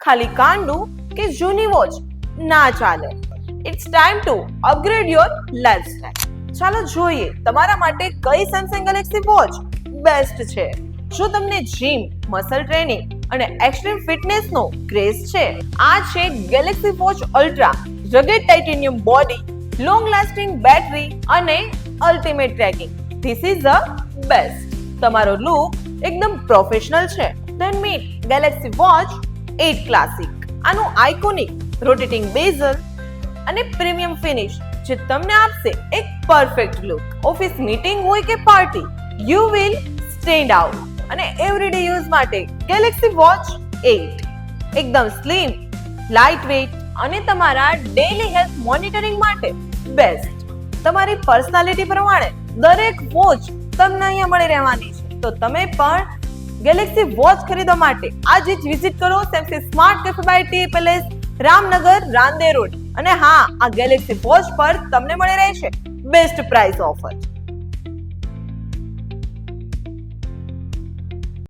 ખાલી કાંડું કે જૂની વોચ ના ચાલે. It's time to upgrade your lifestyle. ચાલો જોઈએ તમારા માટે કઈ સેમસંગ ગેલેક્સી વોચ બેસ્ટ છે. જો તમને જીમ, મસલ ટ્રેનિંગ અને એક્સ્ટ્રીમ ફિટનેસનો ક્રેઝ છે, આ છે Galaxy Watch Ultra. Rugged titanium body, long lasting battery અને ultimate tracking. This is the best. તમારો લુક એકદમ પ્રોફેશનલ છે, then meet Galaxy Watch 8 Classic. આનું આઇકોનિક રોટેટિંગ બેઝલ અને પ્રીમિયમ ફિનિશ જે તમને આપશે એક પરફેક્ટ લુક. ઓફિસ મીટિંગ હોય કે party, you will stand out. અને એવરીડે યુઝ માટે ગેલેક્સી વોચ 8 એકદમ સ્લિમ, લાઇટ વેઇટ અને તમારા ડેઈલી હેલ્થ મોનિટરિંગ માટે બેસ્ટ. તમારી પર્સનાલિટી પ્રમાણે દરેક વોચ તમને અહીંયા મળી રહેવાની છે. તો તમે પણ ગેલેક્સી વોચ ખરીદવા માટે આજે જ વિઝિટ કરો Samsung smart cafe by tea palace, Ramnagar, Rande road. અને હા, આ ગેલેક્સી વોચ પર તમને મળી રહેશે બેસ્ટ પ્રાઇસ ઓફર.